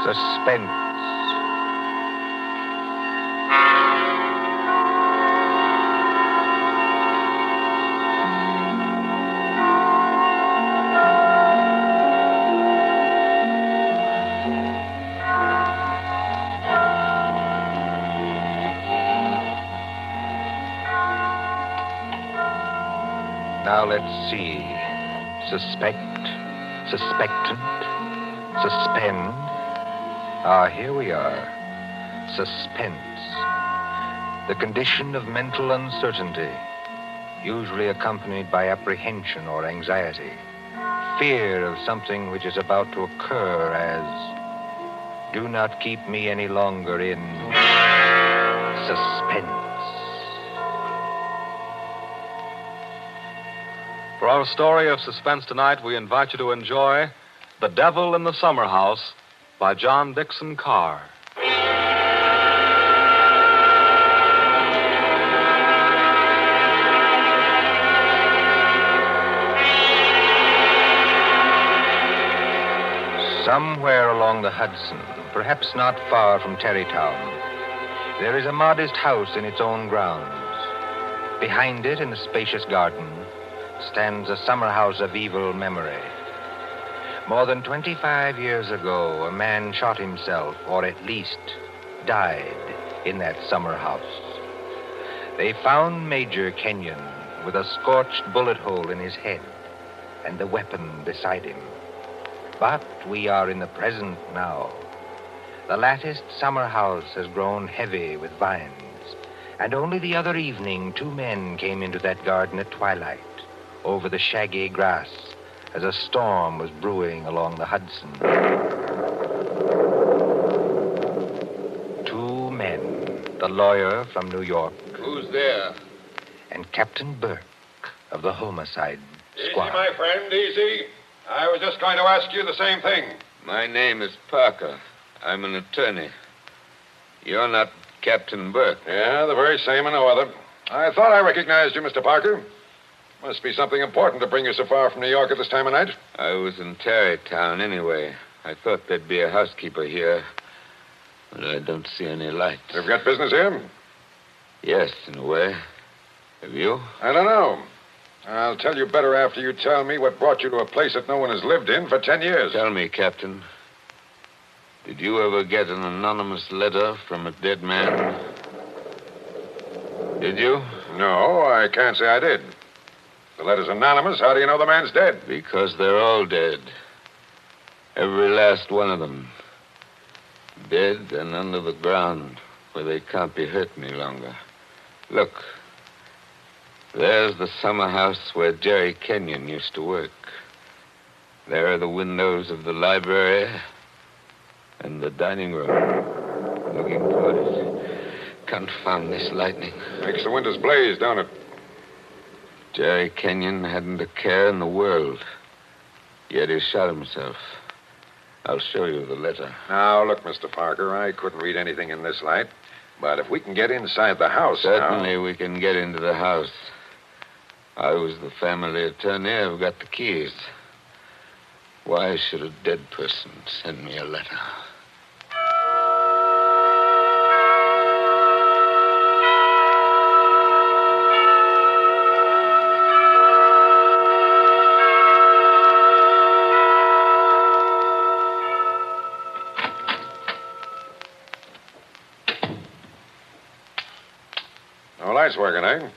Suspense. Now let's see. Suspect, suspectant, suspend. Here we are. Suspense. The condition of mental uncertainty, usually accompanied by apprehension or anxiety. Fear of something which is about to occur, as do not keep me any longer in suspense. For our story of suspense tonight, we invite you to enjoy The Devil in the Summer House by John Dickson Carr. Somewhere along the Hudson, perhaps not far from Tarrytown, there is a modest house in its own grounds. Behind it, in a spacious garden, stands a summer house of evil memory. More than 25 years ago, a man shot himself, or at least died, in that summer house. They found Major Kenyon with a scorched bullet hole in his head and the weapon beside him. But we are in the present now. The latticed summer house has grown heavy with vines, and only the other evening 2 men came into that garden at twilight, over the shaggy grass, as a storm was brewing along the Hudson. 2 men, the lawyer from New York. Who's there? And Captain Burke of the homicide squad. Easy, my friend, easy. I was just going to ask you the same thing. My name is Parker. I'm an attorney. You're not Captain Burke. Yeah, the very same and no other. I thought I recognized you, Mr. Parker. Must be something important to bring you so far from New York at this time of night. I was in Tarrytown anyway. I thought there'd be a housekeeper here, but I don't see any lights. You've got business here? Yes, in a way. Have you? I don't know. I'll tell you better after you tell me what brought you to a place that no one has lived in for 10 years. Tell me, Captain. Did you ever get an anonymous letter from a dead man? Did you? No, I can't say I did. The letter's anonymous. How do you know the man's dead? Because they're all dead. Every last one of them. Dead and under the ground, where they can't be hurt any longer. Look. There's the summer house where Jerry Kenyon used to work. There are the windows of the library and the dining room. Looking toward it. Confound this lightning. Makes the windows blaze, don't it? Jerry Kenyon hadn't a care in the world. Yet he shot himself. I'll show you the letter. Now, look, Mr. Parker, I couldn't read anything in this light. But if we can get inside the house Certainly we can get into the house. I was the family attorney. I've got the keys. Why should a dead person send me a letter? No lights working, eh?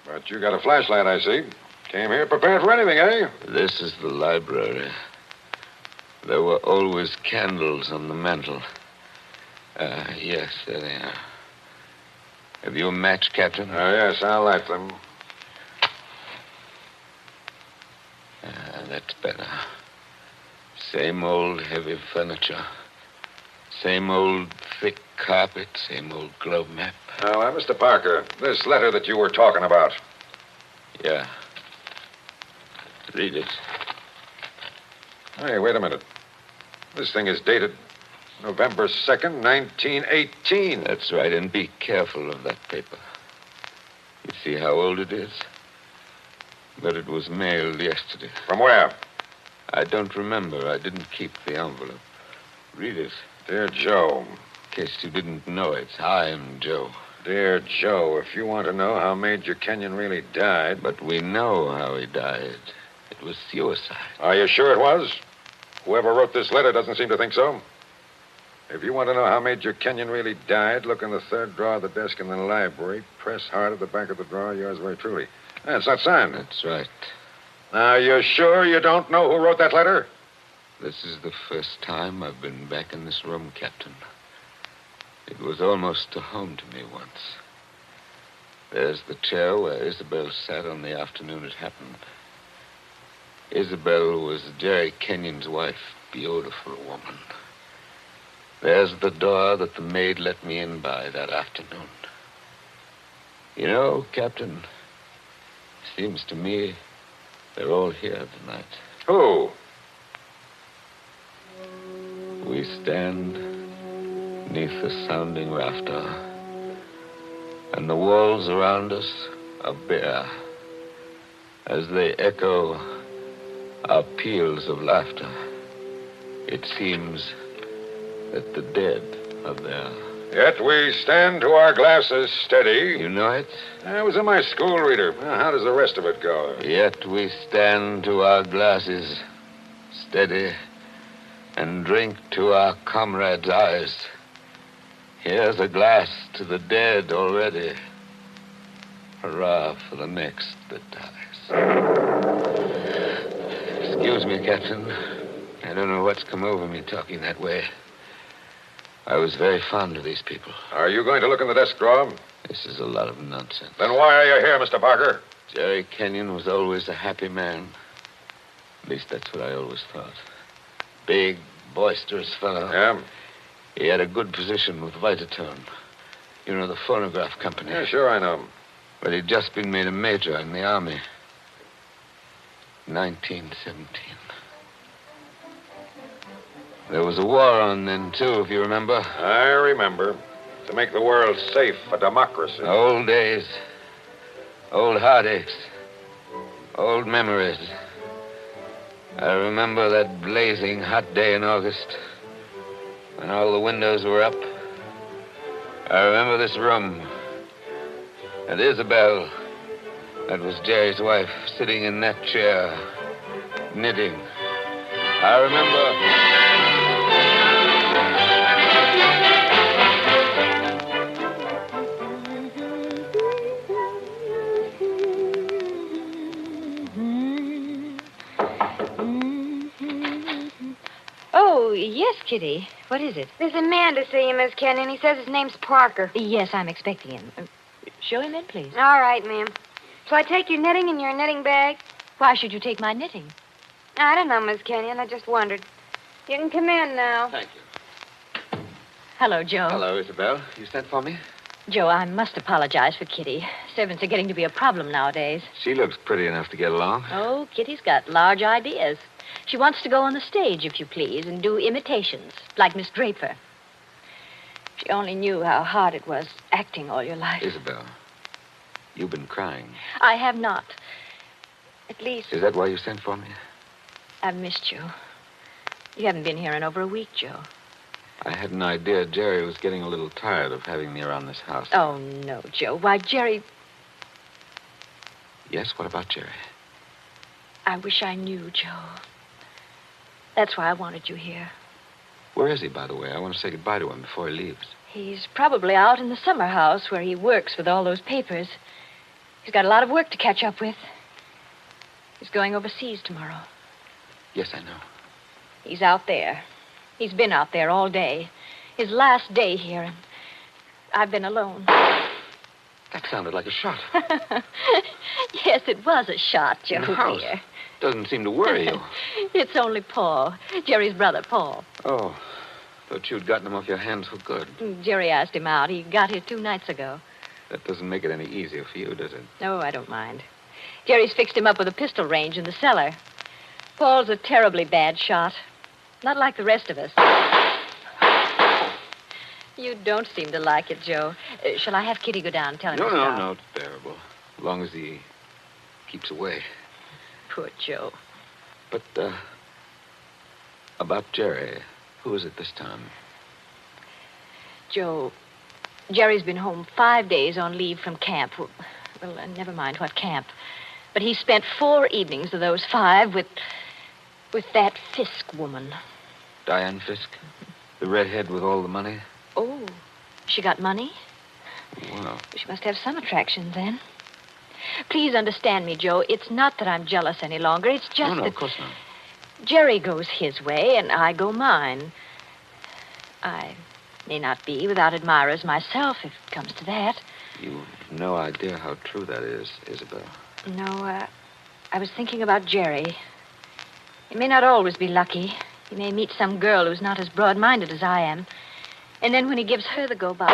But you got a flashlight, I see. Came here prepared for anything, eh? This is the library. There were always candles on the mantel. Yes, there they are. Have you a match, Captain? Yes, I'll light them. That's better. Same old heavy furniture. Same old thick carpet. Same old glove map. Now, Mr. Parker, this letter that you were talking about. Yeah. Read it. Hey, wait a minute. This thing is dated November 2nd, 1918. That's right, and be careful of that paper. You see how old it is? But it was mailed yesterday. From where? I don't remember. I didn't keep the envelope. Read it. Dear Joe. In case you didn't know it, I'm Joe. Dear Joe, if you want to know how Major Kenyon really died... But we know how he died. It was suicide. Are you sure it was? Whoever wrote this letter doesn't seem to think so. If you want to know how Major Kenyon really died, look in the third drawer of the desk in the library. Press hard at the back of the drawer. Yours very truly. It's not signed. That's right. Now, you're sure you don't know who wrote that letter? This is the first time I've been back in this room, Captain. It was almost a home to me once. There's the chair where Isabel sat on the afternoon it happened. Isabel was Jerry Kenyon's wife. Beautiful woman. There's the door that the maid let me in by that afternoon. You know, Captain, seems to me they're all here tonight. Who? We stand beneath the sounding rafter, and the walls around us are bare as they echo our peals of laughter. It seems that the dead are there. Yet we stand to our glasses steady. You know it? I was in my school reader. Well, how does the rest of it go? Yet we stand to our glasses steady and drink to our comrades' eyes. Here's a glass to the dead already. Hurrah for the next that dies. Excuse me, Captain. I don't know what's come over me talking that way. I was very fond of these people. Are you going to look in the desk drawer? This is a lot of nonsense. Then why are you here, Mr. Parker? Jerry Kenyon was always a happy man. At least that's what I always thought. Big, boisterous fellow. Yeah? He had a good position with Vitatone. You know, the phonograph company. Yeah, sure, I know. But he'd just been made a major in the Army. 1917. There was a war on then, too, if you remember. I remember. To make the world safe for democracy. Old days. Old heartaches. Old memories. I remember that blazing hot day in August when all the windows were up. I remember this room. And Isabel, that was Jerry's wife, sitting in that chair, knitting. I remember... Oh, yes, Kitty. What is it? There's a man to see you, Miss Kenyon. He says his name's Parker. Yes, I'm expecting him. Show him in, please. All right, ma'am. Shall I take your knitting in your knitting bag? Why should you take my knitting? I don't know, Miss Kenyon. I just wondered. You can come in now. Thank you. Hello, Joe. Hello, Isabel. You sent for me? Joe, I must apologize for Kitty. Servants are getting to be a problem nowadays. She looks pretty enough to get along. Oh, Kitty's got large ideas. She wants to go on the stage, if you please, and do imitations, like Miss Draper. If she only knew how hard it was acting all your life. Isabel, you've been crying. I have not. At least, Is that why you sent for me? I've missed you. You haven't been here in over a week, Joe. I had an idea Jerry was getting a little tired of having me around this house. Oh, no, Joe. Why, Jerry... Yes, what about Jerry? I wish I knew, Joe. That's why I wanted you here. Where is he, by the way? I want to say goodbye to him before he leaves. He's probably out in the summer house where he works with all those papers. He's got a lot of work to catch up with. He's going overseas tomorrow. Yes, I know. He's out there. He's been out there all day. His last day here, and I've been alone. That sounded like a shot. Yes, it was a shot, Joe, In the house. dear. Doesn't seem to worry you. It's only Paul, Jerry's brother, Paul. Oh, thought you'd gotten him off your hands for good. Jerry asked him out. He got here 2 nights ago. That doesn't make it any easier for you, does it? No, I don't mind. Jerry's fixed him up with a pistol range in the cellar. Paul's a terribly bad shot. Not like the rest of us. You don't seem to like it, Joe. Shall I have Kitty go down and tell him to stop? No, it's bearable. As long as he keeps away. Poor Joe. But, about Jerry, who is it this time? Joe, Jerry's been home 5 days on leave from camp. Well, never mind what camp. But he spent 4 evenings of those 5 with that Fisk woman. Diane Fisk? The redhead with all the money? Oh, she got money? Well, She must have some attraction then. Please understand me, Joe. It's not that I'm jealous any longer. It's just no, that of course not. Jerry goes his way and I go mine. I may not be without admirers myself, if it comes to that. You've no idea how true that is, Isabel. No, I was thinking about Jerry. He may not always be lucky. He may meet some girl who's not as broad-minded as I am. And then when he gives her the go-by...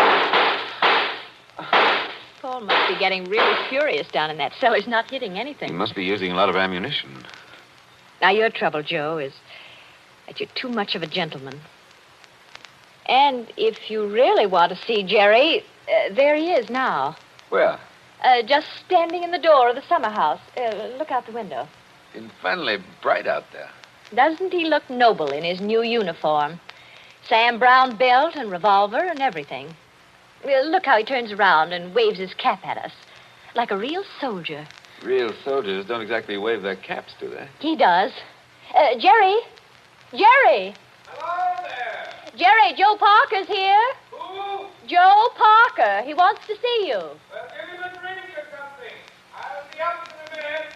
Paul must be getting really furious down in that cellar. He's not hitting anything. You must be using a lot of ammunition. Now, your trouble, Joe, is that you're too much of a gentleman. And if you really want to see Jerry, there he is now. Where? Just standing in the door of the summer house. Look out the window. Infernally bright out there. Doesn't he look noble in his new uniform? Sam Brown belt and revolver and everything. Look how he turns around and waves his cap at us. Like a real soldier. Real soldiers don't exactly wave their caps, do they? He does. Jerry? Jerry! Hello there. Jerry, Joe Parker's here. Who? Joe Parker. He wants to see you. Well, give him a drink or something. I'll be up in a minute.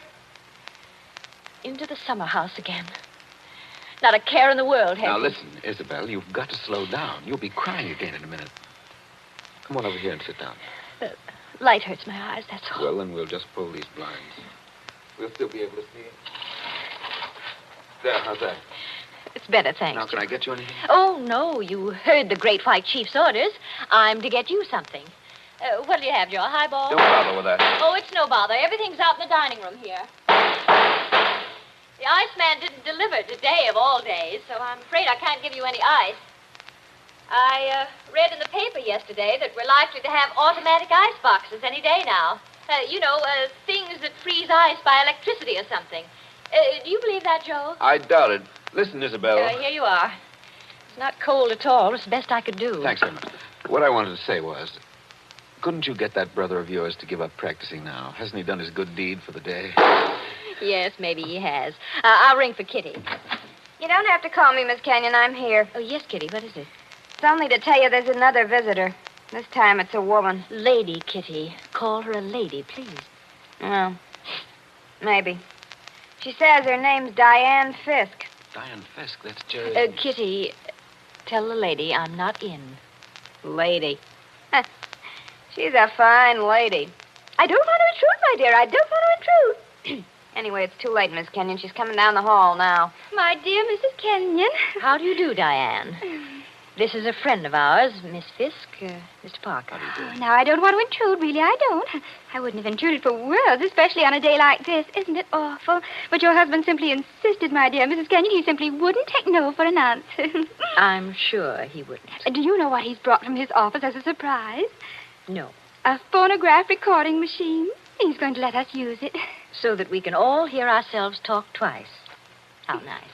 Into the summer house again. Not a care in the world, has Now, he? listen, Isabel, you've got to slow down. You'll be crying again in a minute. Come on over here and sit down. Light hurts my eyes, that's all. Well, then we'll just pull these blinds. We'll still be able to see it. There, how's that? It's better, thanks. Now, can Joe. I get you anything? Oh, no, you heard the Great White Chief's orders. I'm to get you something. What'll you have, Joe? A highball? Don't bother with that. Oh, it's no bother. Everything's out in the dining room here. The iceman didn't deliver today of all days, so I'm afraid I can't give you any ice. I read in the paper yesterday that we're likely to have automatic ice boxes any day now. Things that freeze ice by electricity or something. Do you believe that, Joe? I doubt it. Listen, Isabel. Here you are. It's not cold at all. It's the best I could do. Thanks very much. What I wanted to say was, couldn't you get that brother of yours to give up practicing now? Hasn't he done his good deed for the day? Yes, maybe he has. I'll ring for Kitty. You don't have to call me, Miss Kenyon. I'm here. Oh, yes, Kitty. What is it? It's only to tell you there's another visitor. This time it's a woman. Lady Kitty. Call her a lady, please. Well, maybe. She says her name's Diane Fisk. Diane Fisk, that's Jerry. Kitty, tell the lady I'm not in. Lady. She's a fine lady. I don't want to intrude, my dear. I don't want to intrude. Anyway, it's too late, Miss Kenyon. She's coming down the hall now. My dear Mrs. Kenyon. How do you do, Diane? This is a friend of ours, Miss Fisk, Mr. Parker. Oh, now, I don't want to intrude, really, I don't. I wouldn't have intruded for worlds, especially on a day like this. Isn't it awful? But your husband simply insisted, my dear Mrs. Kenyon. He simply wouldn't take no for an answer. I'm sure he wouldn't. Do you know what he's brought from his office as a surprise? No. A phonograph recording machine. He's going to let us use it. So that we can all hear ourselves talk twice. How nice.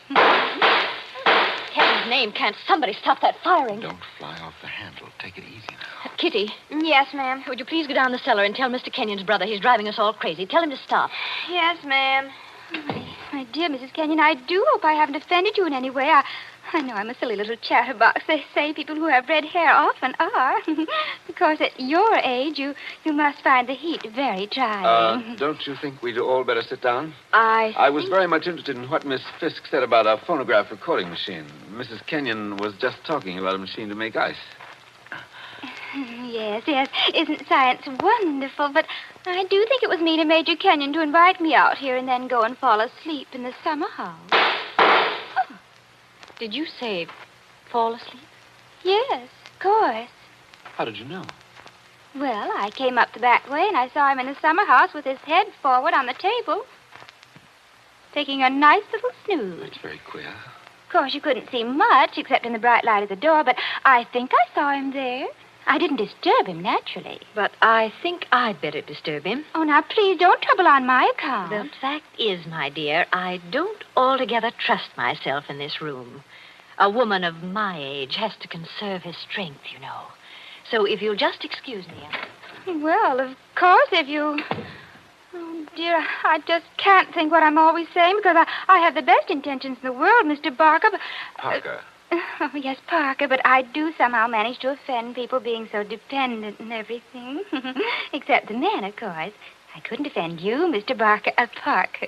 Heaven's name, can't somebody stop that firing? Don't fly off the handle. Take it easy now. Kitty, Yes, ma'am. would you please go down the cellar and tell Mr. Kenyon's brother he's driving us all crazy. Tell him to stop. Yes, ma'am. My dear Mrs. Kenyon, I do hope I haven't offended you in any way. I know I'm a silly little chatterbox. They say people who have red hair often are. Because at your age, you must find the heat very trying. Don't you think we'd all better sit down? I I was very much interested in what Miss Fisk said about a phonograph recording machine. Mrs. Kenyon was just talking about a machine to make ice. Yes. Isn't science wonderful? But I do think it was mean of Major Kenyon to invite me out here and then go and fall asleep in the summer house. Did you say fall asleep? Yes, of course. How did you know? Well, I came up the back way and I saw him in the summer house with his head forward on the table, taking a nice little snooze. That's very queer. Of course, you couldn't see much except in the bright light of the door, but I think I saw him there. I didn't disturb him, naturally. But I think I'd better disturb him. Oh, now, please don't trouble on my account. The fact is, my dear, I don't altogether trust myself in this room. A woman of my age has to conserve her strength, you know. So if you'll just excuse me. Well, of course, if you... Oh, dear, I just can't think what I'm always saying because I have the best intentions in the world, Mr. Barker, but... Parker. Oh, yes, Parker, but I do somehow manage to offend people being so dependent and everything. Except the men, of course. I couldn't offend you, Mr. Parker.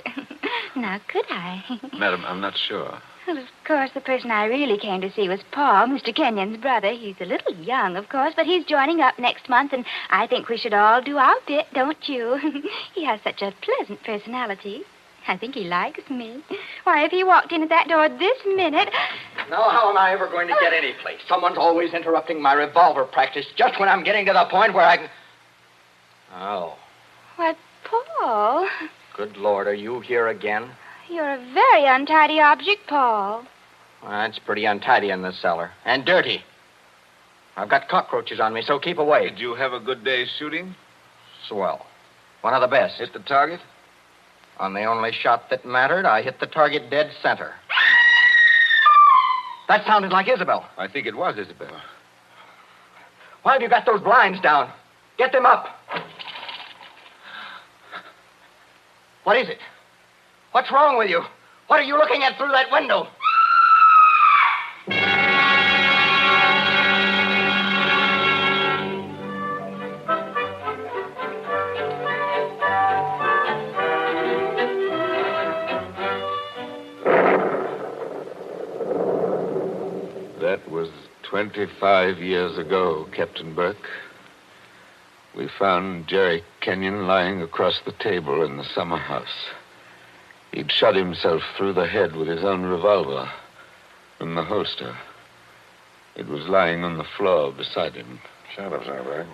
Now, could I? Madam, I'm not sure. Well, of course, the person I really came to see was Paul, Mr. Kenyon's brother. He's a little young, of course, but he's joining up next month, and I think we should all do our bit, don't you? He has such a pleasant personality. I think he likes me. Why, if he walked in at that door this minute... Now, how am I ever going to get any place? Someone's always interrupting my revolver practice just when I'm getting to the point where I can... Oh. Why, Paul... Good Lord, are you here again? You're a very untidy object, Paul. Well, it's pretty untidy in this cellar. And dirty. I've got cockroaches on me, so keep away. Did you have a good day shooting? Swell. One of the best. Hit the target? On the only shot that mattered, I hit the target dead center. That sounded like Isabel. I think it was Isabel. Why have you got those blinds down? Get them up. What is it? What's wrong with you? What are you looking at through that window? That was 25 years ago, Captain Burke. We found Jerry Kenyon lying across the table in the summer house. He'd shot himself through the head with his own revolver from the holster. It was lying on the floor beside him. Shut up, right?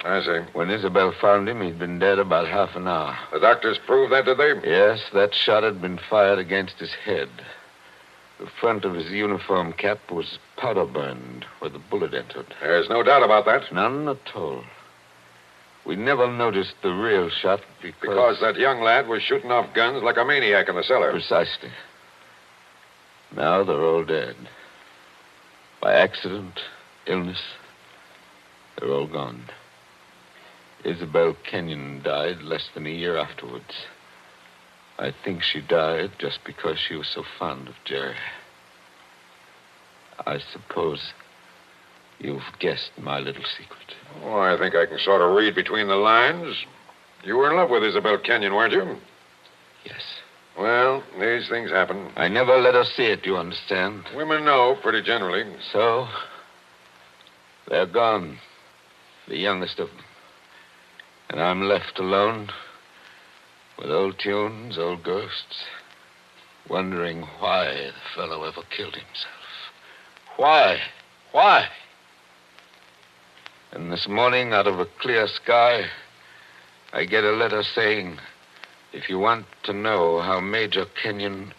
I see. When Isabel found him, he'd been dead about half an hour. The doctors proved that, did they? Yes, that shot had been fired against his head. The front of his uniform cap was powder burned where the bullet entered. There's no doubt about that. None at all. We never noticed the real shot Because that young lad was shooting off guns like a maniac in the cellar. Precisely. Now they're all dead. By accident, illness, they're all gone. Isabel Kenyon died less than a year afterwards. I think she died just because she was so fond of Jerry. I suppose you've guessed my little secret. Oh, I think I can sort of read between the lines. You were in love with Isabel Kenyon, weren't you? Yes. Well, these things happen. I never let her see it, you understand? Women know, pretty generally. So, they're gone. The youngest of them. And I'm left alone with old tunes, old ghosts, wondering why the fellow ever killed himself. Why? Why? And this morning, out of a clear sky, I get a letter saying, if you want to know how Major Kenyon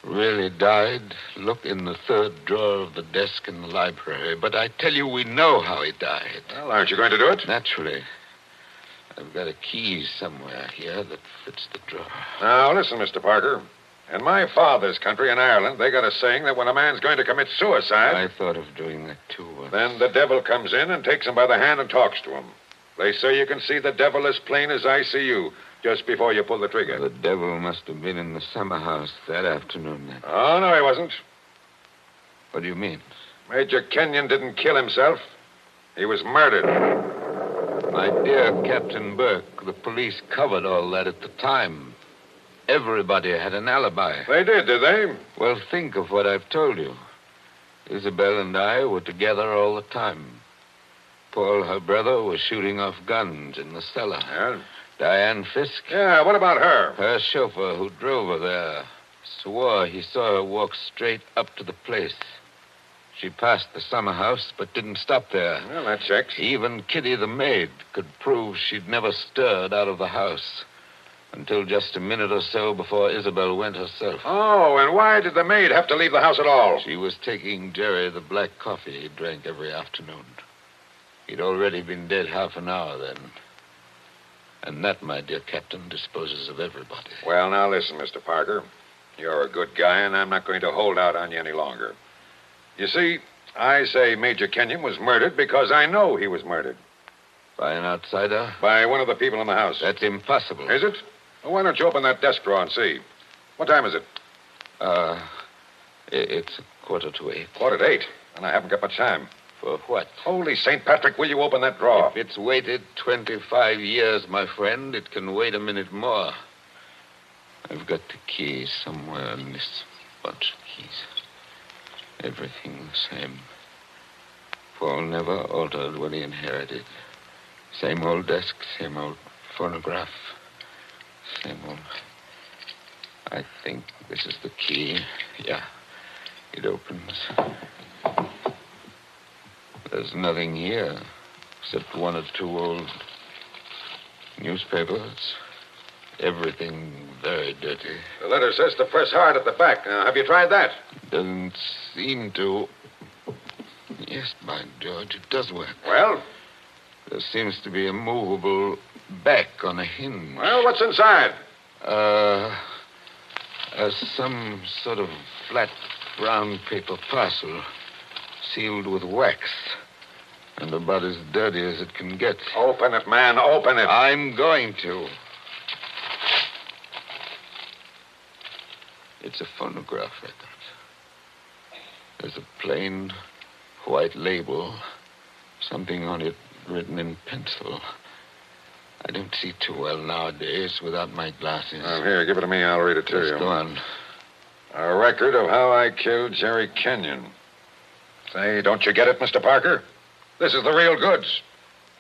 really died, look in the third drawer of the desk in the library. But I tell you, we know how he died. Well, aren't you going to do it? Naturally. I've got a key somewhere here that fits the drawer. Now, listen, Mr. Parker. In my father's country, in Ireland, they got a saying that when a man's going to commit suicide... I thought of doing that, too. Then the devil comes in and takes him by the hand and talks to him. They say you can see the devil as plain as I see you, just before you pull the trigger. The devil must have been in the summer house that afternoon, then. Oh, no, he wasn't. What do you mean? Major Kenyon didn't kill himself. He was murdered. My dear Captain Burke, the police covered all that at the time. Everybody had an alibi. They did they? Well, think of what I've told you. Isabel and I were together all the time. Paul, her brother, was shooting off guns in the cellar. Yeah? Diane Fisk. Yeah, what about her? Her chauffeur who drove her there swore he saw her walk straight up to the place. She passed the summer house, but didn't stop there. Well, that checks. Even Kitty, the maid, could prove she'd never stirred out of the house until just a minute or so before Isabel went herself. Oh, and why did the maid have to leave the house at all? She was taking Jerry the black coffee he drank every afternoon. He'd already been dead half an hour then. And that, my dear Captain, disposes of everybody. Well, now listen, Mr. Parker. You're a good guy, and I'm not going to hold out on you any longer. You see, I say Major Kenyon was murdered because I know he was murdered. By an outsider? By one of the people in the house. That's impossible. Is it? Well, why don't you open that desk drawer and see? What time is it? It's 7:45. 7:45. And I haven't got much time. For what? Holy St. Patrick, will you open that drawer? If it's waited 25 years, my friend, it can wait a minute more. I've got the keys somewhere in this bunch of keys. Everything the same. Paul never altered what he inherited. Same old desk, same old phonograph. Same old... I think this is the key. Yeah, it opens. There's nothing here except one or two old newspapers. Everything very dirty. The letter says to press hard at the back. Have you tried that? Doesn't seem to. Yes, by George, it does work. Well? There seems to be a movable back on a hinge. Well, what's inside? Some sort of flat brown paper parcel sealed with wax. And about as dirty as it can get. Open it, man. Open it. I'm going to. It's a phonograph record. There's a plain white label. Something on it written in pencil. I don't see too well nowadays without my glasses. Here, give it to me. I'll read it to you. Go on. A record of how I killed Jerry Kenyon. Say, don't you get it, Mr. Parker? This is the real goods.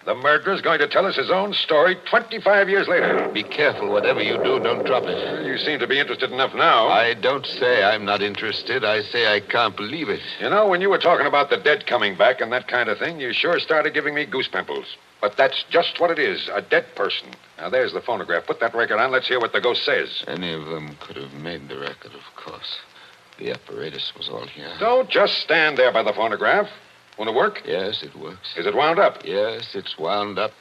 The murderer's going to tell us his own story 25 years later. Be careful. Whatever you do, don't drop it. Well, you seem to be interested enough now. I don't say I'm not interested. I say I can't believe it. You know, when you were talking about the dead coming back and that kind of thing, you sure started giving me goose pimples. But that's just what it is, a dead person. Now, there's the phonograph. Put that record on. Let's hear what the ghost says. Any of them could have made the record, of course. The apparatus was all here. Don't just stand there by the phonograph. Won't it work? Yes, it works. Is it wound up? Yes, it's wound up.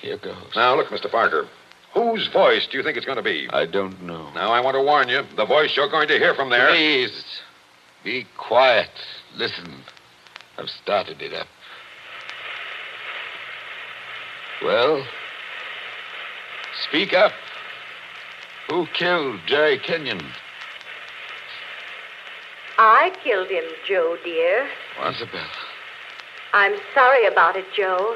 Here goes. Now, look, Mr. Parker. Whose voice do you think it's going to be? I don't know. Now, I want to warn you. The voice you're going to hear from there... Please, be quiet. Listen. I've started it up. Well, speak up. Who killed Jerry Kenyon? I killed him, Joe, dear. Isabel. I'm sorry about it, Joe,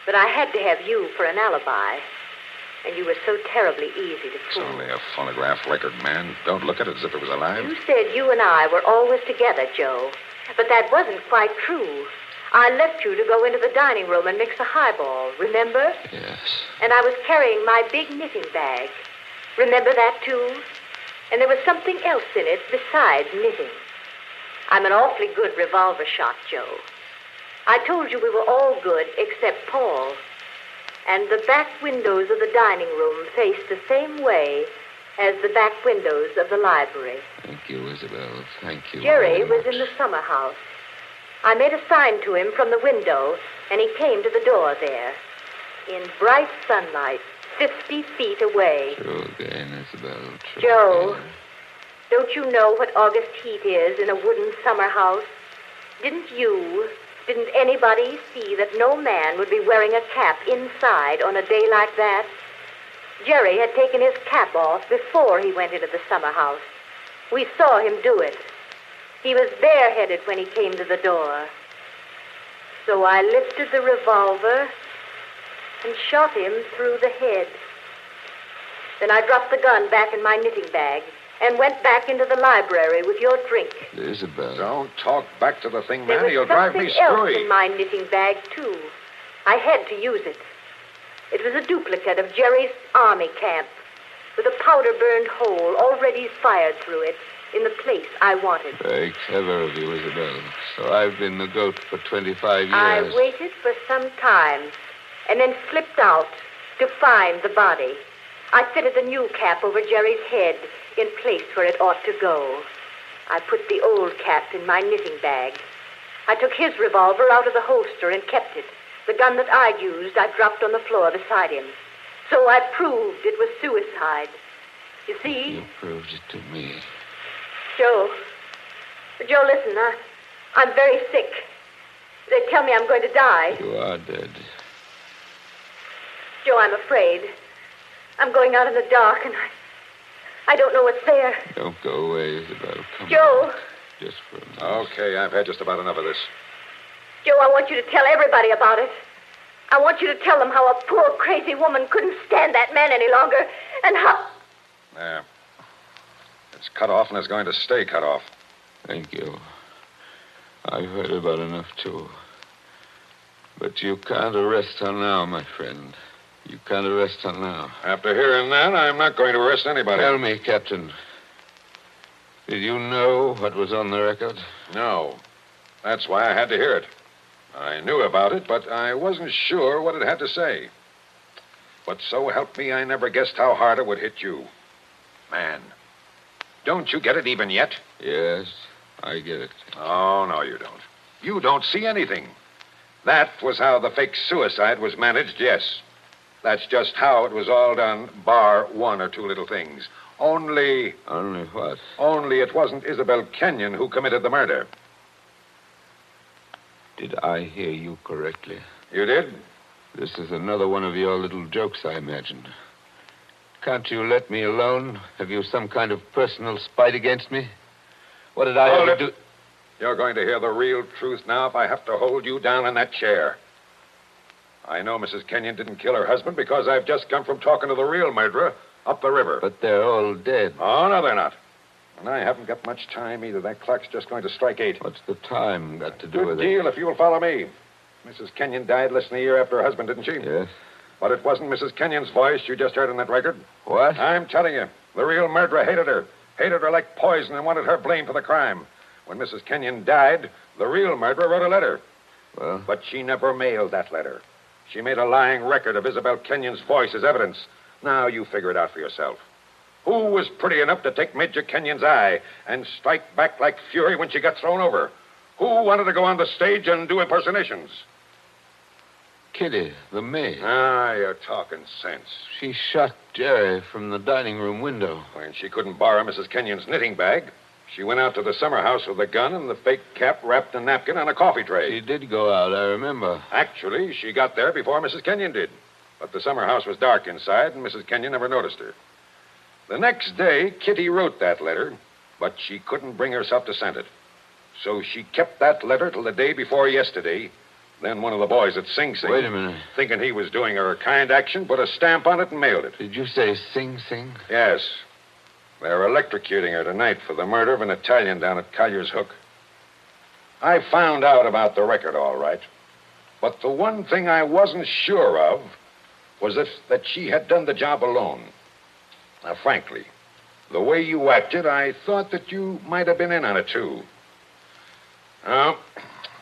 but I had to have you for an alibi. And you were so terribly easy to It's fool. only a phonograph record, man. Don't look at it as if it was alive. You said you and I were always together, Joe, but that wasn't quite true. I left you to go into the dining room and mix a highball, remember? Yes. And I was carrying my big knitting bag. Remember that, too? And there was something else in it besides knitting. I'm an awfully good revolver shot, Joe. I told you we were all good except Paul. And the back windows of the dining room faced the same way as the back windows of the library. Thank you, Isabel. Thank you. Jerry was in the summer house. I made a sign to him from the window, and he came to the door there. In bright sunlight, 50 feet away. True again, Isabel. True Joe, again. don't you know what August heat is in a wooden summer house? Didn't anybody see that no man would be wearing a cap inside on a day like that? Jerry had taken his cap off before he went into the summer house. We saw him do it. He was bareheaded when he came to the door. So I lifted the revolver and shot him through the head. Then I dropped the gun back in my knitting bag and went back into the library with your drink. Isabel. Don't talk back to the thing, There man. was You'll drive me something else screwy. in my knitting bag, too. I had to use it. It was a duplicate of Jerry's army camp with a powder-burned hole already fired through it in the place I wanted. Very clever of you, Isabel. So I've been the goat for 25 years. I waited for some time and then slipped out to find the body. I fitted the new cap over Jerry's head in place where it ought to go. I put the old cap in my knitting bag. I took his revolver out of the holster and kept it. The gun that I'd used, I dropped on the floor beside him. So I proved it was suicide. You see? You proved it to me. Joe, listen, I'm very sick. They tell me I'm going to die. You are dead. Joe, I'm afraid. I'm going out in the dark, and I don't know what's there. Don't go away, Isabel. Come Joe. on. Just for a minute. Okay, I've had just about enough of this. Joe, I want you to tell everybody about it. I want you to tell them how a poor, crazy woman couldn't stand that man any longer, and how... There. It's cut off, and it's going to stay cut off. Thank you. I've heard about enough, too. But you can't arrest her now, my friend. You can't arrest her now. After hearing that, I'm not going to arrest anybody. Tell me, Captain. Did you know what was on the record? No. That's why I had to hear it. I knew about it, but I wasn't sure what it had to say. But so help me, I never guessed how hard it would hit you. Man, don't you get it even yet? Yes, I get it. Oh, no, you don't. You don't see anything. That was how the fake suicide was managed, yes. That's just how it was all done, bar one or two little things. Only... Only what? Only it wasn't Isabel Kenyon who committed the murder. Did I hear you correctly? You did? This is another one of your little jokes, I imagine. Can't you let me alone? Have you some kind of personal spite against me? What did I ever do? You're going to hear the real truth now if I have to hold you down in that chair. I know Mrs. Kenyon didn't kill her husband because I've just come from talking to the real murderer up the river. But they're all dead. Oh, no, they're not. And I haven't got much time either. That clock's just going to strike 8. What's the time got to do with Good it? deal if you'll follow me. Mrs. Kenyon died less than a year after her husband, didn't she? Yes. But it wasn't Mrs. Kenyon's voice you just heard in that record. What? I'm telling you, the real murderer hated her. Hated her like poison and wanted her blamed for the crime. When Mrs. Kenyon died, the real murderer wrote a letter. Well? But she never mailed that letter. She made a lying record of Isabel Kenyon's voice as evidence. Now you figure it out for yourself. Who was pretty enough to take Major Kenyon's eye and strike back like fury when she got thrown over? Who wanted to go on the stage and do impersonations? Kitty, the maid. Ah, you're talking sense. She shot Jerry from the dining room window. When she couldn't borrow Mrs. Kenyon's knitting bag, she went out to the summer house with a gun and the fake cap wrapped in a napkin on a coffee tray. She did go out, I remember. Actually, she got there before Mrs. Kenyon did. But the summer house was dark inside, and Mrs. Kenyon never noticed her. The next day, Kitty wrote that letter, but she couldn't bring herself to send it. So she kept that letter till the day before yesterday. Then one of the boys at Sing Sing... Wait a minute. Thinking he was doing her a kind action, put a stamp on it and mailed it. Did you say Sing Sing? Yes. They're electrocuting her tonight for the murder of an Italian down at Collier's Hook. I found out about the record, all right. But the one thing I wasn't sure of was that she had done the job alone. Now, frankly, the way you acted, I thought that you might have been in on it, too. Well,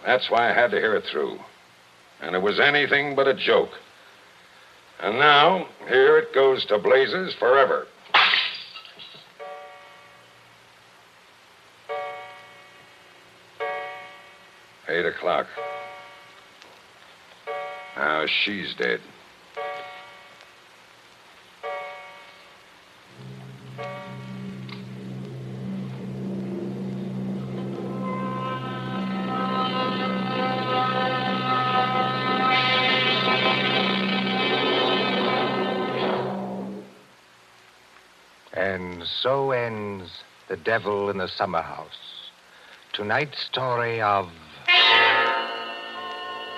that's why I had to hear it through. And it was anything but a joke. And now, here it goes to blazes forever. Eight o'clock. Now she's dead. And so ends The Devil in the Summer House. Tonight's story of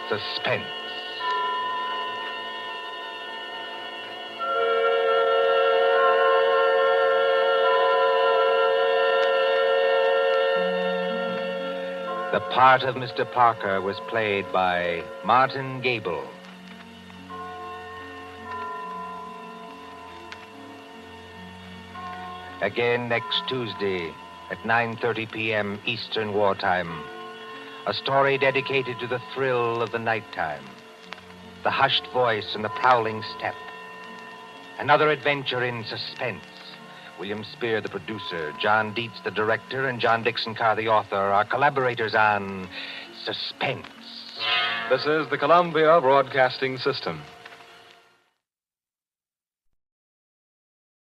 Suspense. The part of Mr. Parker was played by Martin Gabel. Again next Tuesday at 9:30 p.m. Eastern Wartime. A story dedicated to the thrill of the nighttime, the hushed voice and the prowling step. Another adventure in suspense. William Spear, the producer, John Dietz, the director, and John Dickson Carr, the author, are collaborators on Suspense. This is the Columbia Broadcasting System.